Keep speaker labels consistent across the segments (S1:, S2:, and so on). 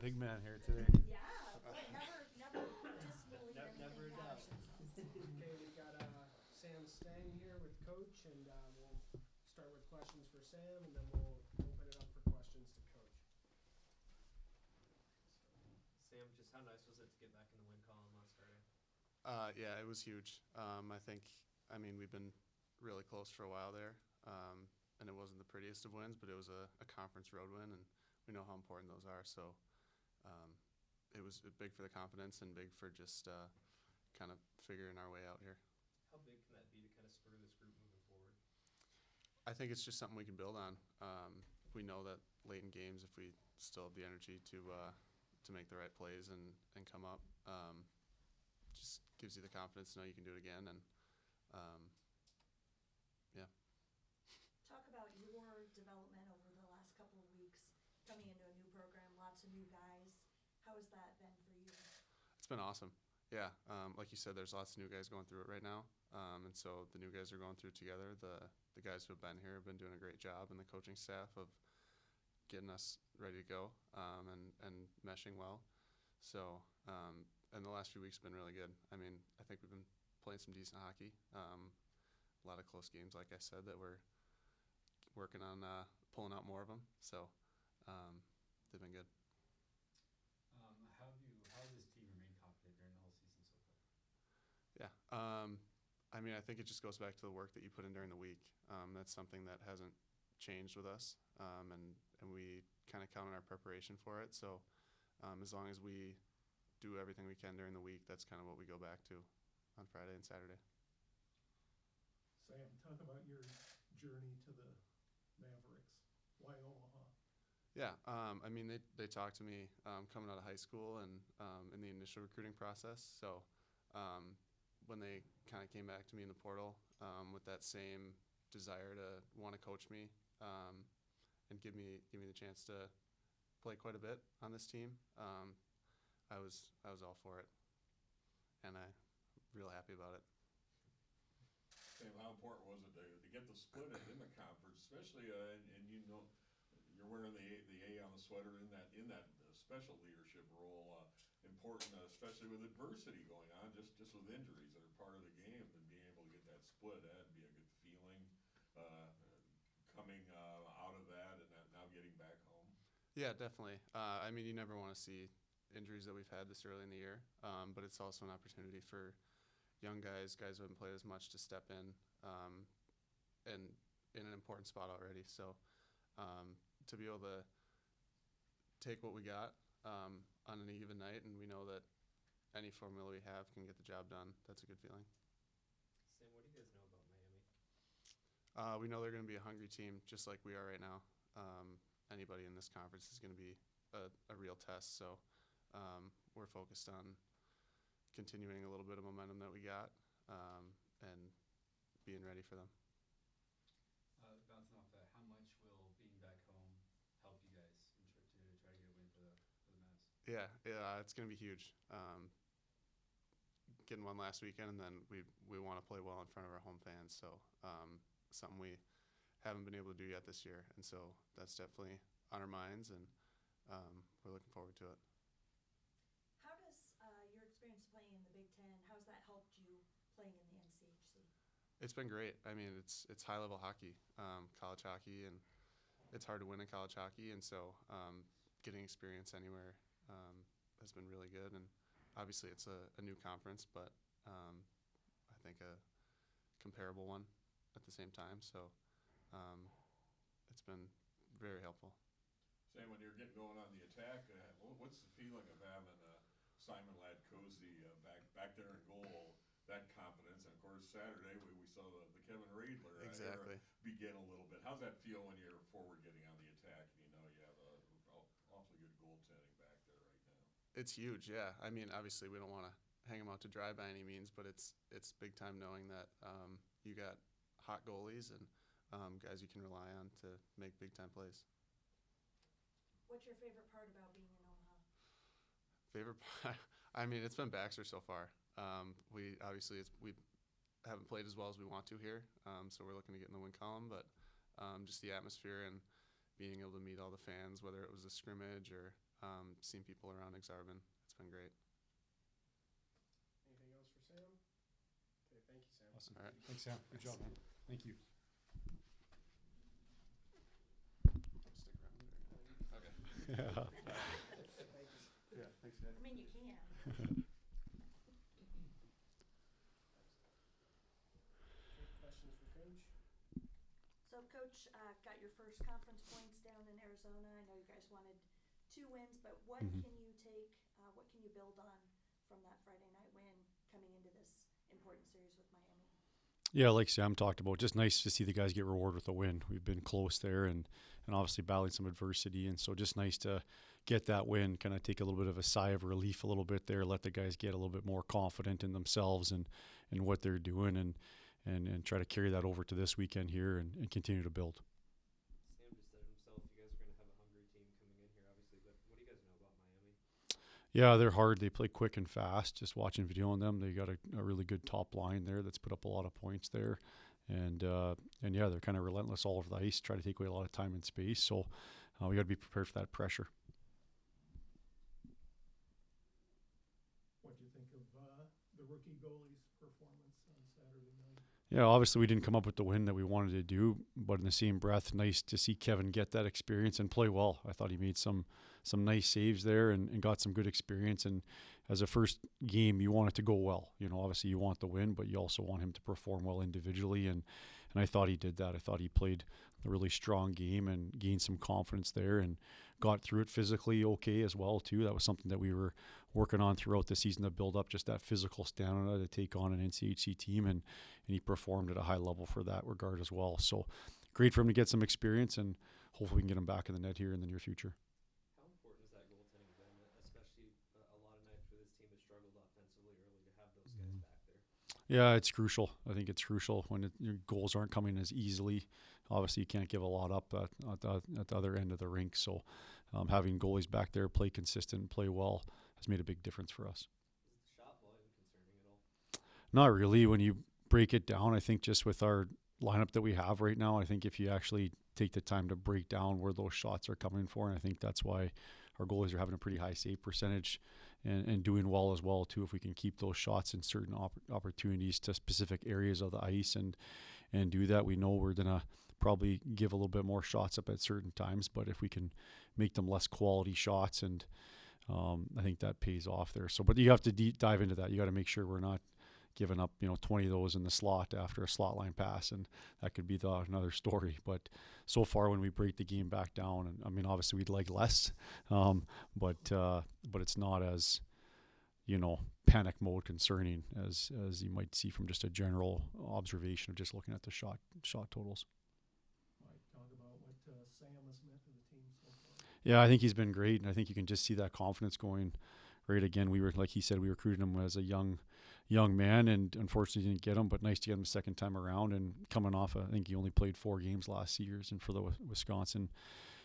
S1: big man here today.
S2: Yeah, boy, never dismal in
S3: Never a
S2: anything
S3: doubt.
S2: Patterson says.
S4: Okay, we've got Sam Stange here with Coach, and we'll start with questions for Sam, and then we'll open it up for questions to Coach.
S3: Sam, just how nice was it to get back in the win column last Friday?
S5: Yeah, it was huge. I mean, we've been really close for a while there, and it wasn't the prettiest of wins, but it was a conference road win, and we know how important those are. So it was big for the confidence and big for just kind of figuring our way out here.
S3: How big can that be to kind of spur this group moving forward?
S5: I think it's just something we can build on. We know that late in games, if we still have the energy to make the right plays and come up, just gives you the confidence to know you can do it again. And yeah.
S2: Talk about your development over the last couple of weeks, coming into a new program, lots of new guys. How has that been for you?
S5: It's been awesome. Yeah, like you said, there's lots of new guys going through it right now, and so the new guys are going through it together. The guys who have been here have been doing a great job, and the coaching staff of getting us ready to go and meshing well. So, and the last few weeks have been really good. I mean, I think we've been playing some decent hockey. A lot of close games, like I said, that we're working on pulling out more of them. So, they've been good.
S1: How has this team remained confident during the whole season so far?
S5: Yeah. I mean, I think it just goes back to the work that you put in during the week. That's something that hasn't changed with us, and we kind of count on our preparation for it. So as long as we do everything we can during the week, that's kind of what we go back to on Friday and Saturday.
S6: Sam, talk about your journey to the Mavericks. Why Omaha?
S5: Yeah, I mean, they talked to me coming out of high school and in the initial recruiting process. So when they kind of came back to me in the portal with that same desire to want to coach me and give me the chance to play quite a bit on this team, I was all for it, and I'm real happy about it.
S7: Sam, how important was it to get the split in the conference, especially and you know you're wearing the A on the sweater in that special leadership role, important, especially with adversity going on, just with injuries that are part of the game, and being able to get that split, that'd be a good feeling coming out of that, and now getting back home.
S5: Yeah, definitely. I mean, you never want to see injuries that we've had this early in the year, but it's also an opportunity for young guys who haven't played as much, to step in and in an important spot already. So to be able to take what we got on an even night, and we know that any formula we have can get the job done, that's a good feeling.
S3: Sam, what do you guys know about Miami?
S5: We know they're going to be a hungry team, just like we are right now. Anybody in this conference is going to be a real test. So we're focused on continuing a little bit of momentum that we got and being ready for them.
S1: Bouncing off that, how much will being back home help you guys to try to get a win for the Mavs?
S5: Yeah, it's going to be huge. Getting one last weekend, and then we want to play well in front of our home fans. So something we haven't been able to do yet this year, and so that's definitely on our minds, and we're looking forward to it.
S2: How does your experience playing in the Big Ten, how's that helped you playing in the NCHC?
S5: It's been great. I mean, it's high-level hockey, college hockey, and it's hard to win in college hockey, and so getting experience anywhere has been really good. And obviously it's a new conference, but I think a comparable one at the same time. So it's been very helpful.
S7: Sam, when you're getting going on the attack, what's the feeling of having Simon Latkozy back there in goal? That confidence, and of course Saturday we saw the Kevin Radler
S5: Exactly.
S7: era begin a little bit. How's that feel when you're forward getting on the attack and you know you have awfully good goaltending back there right now?
S5: It's huge, yeah. I mean, obviously we don't want to hang them out to dry by any means, but it's big time knowing that you got hot goalies and guys you can rely on to make big time plays.
S2: What's your favorite part about being in Omaha?
S5: Favorite part? I mean, it's been Baxter so far. We haven't played as well as we want to here, so we're looking to get in the win column. But just the atmosphere and being able to meet all the fans, whether it was a scrimmage or Seeing people around Exarban, it's been great.
S4: Anything else for Sam? Okay, thank you, Sam.
S8: Awesome.
S5: All right.
S8: Thanks, Sam. Good job, man. Thank you.
S5: Stick around there. Okay.
S8: Yeah.
S4: Thank you.
S8: Yeah, thanks, Dad.
S2: I mean, you can.
S4: Okay, questions for Coach?
S2: So Coach, got your first conference points down in Arizona. I know you guys wanted 2 wins, but what
S8: Mhm.
S2: can you take, what can you build on from that Friday night win coming into this important series with Miami?
S8: Yeah, like Sam talked about, just nice to see the guys get rewarded with a win. We've been close there and obviously battling some adversity. And so just nice to get that win, kind of take a little bit of a sigh of relief a little bit there, let the guys get a little bit more confident in themselves and what they're doing and try to carry that over to this weekend here and continue to build.
S3: Sam just said it himself. You guys are going to have a hungry team coming in here, obviously. But what do you guys know about Miami?
S8: Yeah, they're hard. They play quick and fast. Just watching video on them, they got a really good top line there that's put up a lot of points there. And yeah, they're kind of relentless all over the ice, try to take away a lot of time and space. So we got to be prepared for that pressure.
S6: What do you think of the rookie goalie's performance on Saturday night?
S8: Yeah, obviously we didn't come up with the win that we wanted to do, but in the same breath, nice to see Kevin get that experience and play well. I thought he made some nice saves there and got some good experience. And as a first game, you want it to go well. You know, obviously you want the win, but you also want him to perform well individually. And I thought he did that. I thought he played a really strong game and gained some confidence there and got through it physically okay as well too. That was something that we were working on throughout the season to build up just that physical stamina to take on an NCHC team, and he performed at a high level for that regard as well. So great for him to get some experience, and hopefully we can get him back in the net here in the near future.
S3: How important has that goaltending been, especially a lot of nights where this team has struggled offensively early, to have those guys back there?
S8: Yeah, it's crucial. I think it's crucial when your goals aren't coming as easily. Obviously, you can't give a lot up at the other end of the rink. So having goalies back there play consistent and play well has made a big difference for us.
S3: Is the shot volume concerning at all?
S8: Not really. When you break it down, I think just with our lineup that we have right now, I think if you actually take the time to break down where those shots are coming for, and I think that's why our goalies are having a pretty high save percentage and doing well as well too. If we can keep those shots in certain opportunities to specific areas of the ice and do that, we know we're gonna probably give a little bit more shots up at certain times. But if we can make them less quality shots, and I think that pays off there. So, but you have to dive into that. You got to make sure we're not giving up, 20 of those in the slot after a slot line pass, and that could be another story. But so far, when we break the game back down, and I mean, obviously we'd like less, but it's not as panic mode concerning as you might see from just a general observation of just looking at the shot totals.
S6: Mike, talk about what Sam has meant to the team so far.
S8: Yeah, I think he's been great, and I think you can just see that confidence going right again. We were, like he said, we recruited him as a young man, and unfortunately didn't get him, but nice to get him a second time around. And coming off, I think he only played 4 games last year's and for the Wisconsin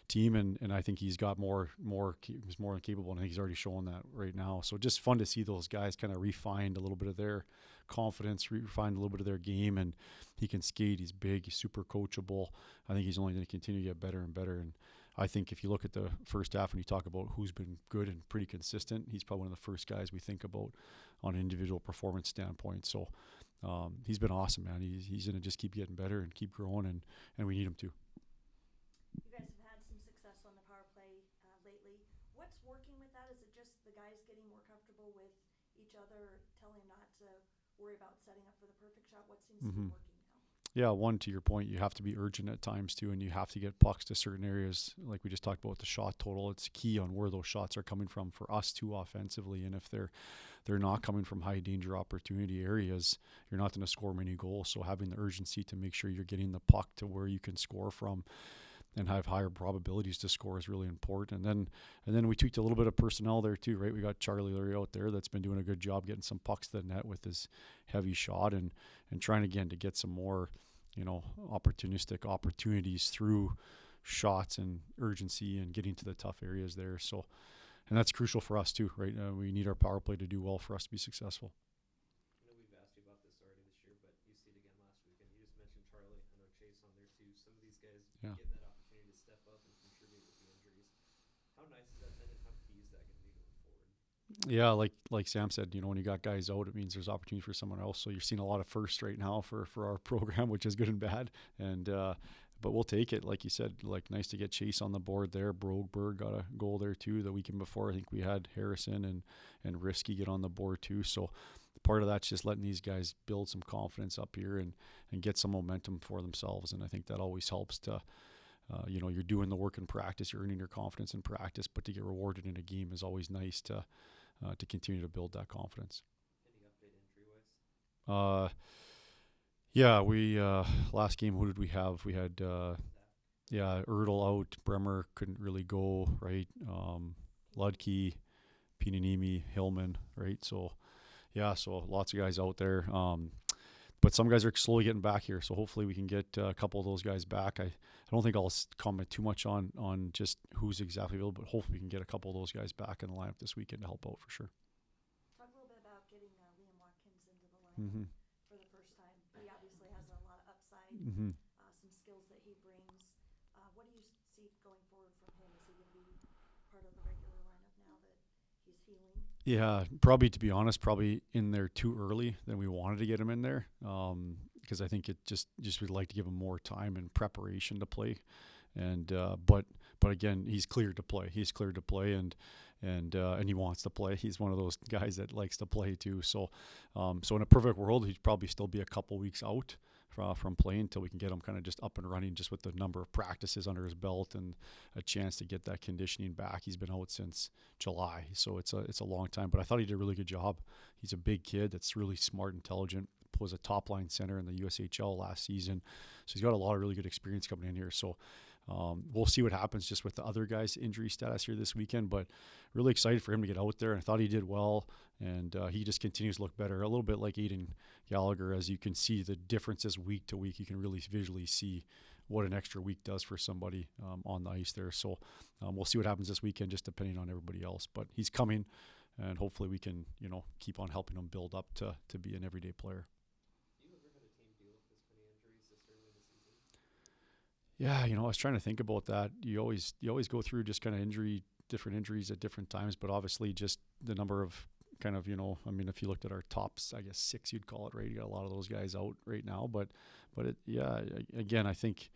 S8: team, and I think he's got he's more than capable, and I think he's already showing that right now. So just fun to see those guys kind of refined a little bit of their confidence, refined a little bit of their game, and he can skate. He's big, he's super coachable. I think he's only going to continue to get better and better. And I think if you look at the first half and you talk about who's been good and pretty consistent, he's probably one of the first guys we think about on an individual performance standpoint. So he's been awesome, man. He's going to just keep getting better and keep growing, and we need him to.
S2: You guys have had some success on the power play lately. What's working with that? Is it just the guys getting more comfortable with each other, telling them not to worry about setting up for the perfect shot? What seems to be working now?
S8: Yeah, to your point, you have to be urgent at times too, and you have to get pucks to certain areas. Like we just talked about with the shot total, it's key on where those shots are coming from for us too offensively. And if they're not coming from high danger opportunity areas, you're not going to score many goals. So having the urgency to make sure you're getting the puck to where you can score from and have higher probabilities to score is really important. And then we tweaked a little bit of personnel there too, right? We got Charlie Leary out there that's been doing a good job getting some pucks to the net with his heavy shot and trying again to get some more, opportunistic opportunities through shots and urgency and getting to the tough areas there. So, and that's crucial for us too, right? We need our power play to do well for us to be successful.
S3: I know we've asked you about this already this year, but you see it again last weekend. You just mentioned Charlie. I know Chase on there too. Some of these guys getting that opportunity to step up and contribute with the injuries. How nice has that been, and how key is that going to be going forward?
S8: Yeah, like Sam said, when you got guys out, it means there's opportunity for someone else. So you're seeing a lot of firsts right now for our program, which is good and bad. And but we'll take it. Like you said, nice to get Chase on the board there. Broberg got a goal there too. The weekend before, I think we had Harrison and Risky get on the board too. So part of that's just letting these guys build some confidence up here and get some momentum for themselves. And I think that always helps to, you're doing the work in practice, you're earning your confidence in practice, but to get rewarded in a game is always nice to continue to build that confidence.
S3: Any update injury-wise?
S8: Yeah, we last game, who did we have? We had Erdl out, Bremer couldn't really go, right? Ludke, Pinanimi, Hillman, right? So lots of guys out there. But some guys are slowly getting back here, so hopefully we can get a couple of those guys back. I don't think I'll comment too much on just who's exactly available, but hopefully we can get a couple of those guys back in the lineup this weekend to help out for sure.
S2: Talk a little bit about getting Liam Watkins into the lineup for the first time. He obviously has a lot of upside, some skills that he brings. What do you see going forward from him? Is he going to be part of the regular lineup now that he's healing?
S8: Yeah, probably, to be honest, in there too early than we wanted to get him in there, because I think it just would like to give him more time and preparation to play, and but again, he's cleared to play. He's cleared to play, and he wants to play. He's one of those guys that likes to play too. So in a perfect world, he'd probably still be a couple weeks out from playing until we can get him kind of just up and running, just with the number of practices under his belt and a chance to get that conditioning back. He's been out since July, so it's a long time, but I thought he did a really good job. He's a big kid that's really smart, intelligent, was a top line center in the USHL last season, so he's got a lot of really good experience coming in here. So we'll see what happens just with the other guys' injury status here this weekend, but really excited for him to get out there. And I thought he did well, and he just continues to look better, a little bit like Aiden Gallagher. As you can see the differences week to week, you can really visually see what an extra week does for somebody on the ice there. So we'll see what happens this weekend, just depending on everybody else. But he's coming, and hopefully we can keep on helping him build up to be an everyday player.
S3: You ever had a team deal with this many injuries this early in the season?
S8: Yeah, I was trying to think about that. You always go through just kind of different injuries at different times, but obviously just the number of kind of, if you looked at our tops, I guess 6, you'd call it, right? You got a lot of those guys out right now, but again, I think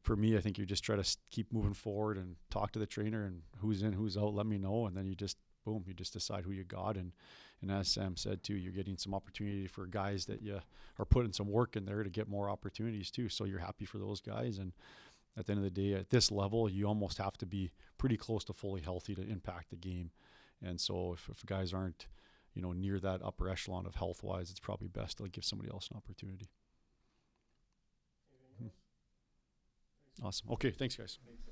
S8: for me, I think you just try to keep moving forward and talk to the trainer, and who's in, who's out, let me know. And then you just decide who you got. And as Sam said too, you're getting some opportunity for guys that you are putting some work in there to get more opportunities too. So you're happy for those guys. And at the end of the day, at this level, you almost have to be pretty close to fully healthy to impact the game. And so if guys aren't, near that upper echelon of health-wise, it's probably best to give somebody else an opportunity. Awesome. Okay, thanks, guys.
S6: Thanks,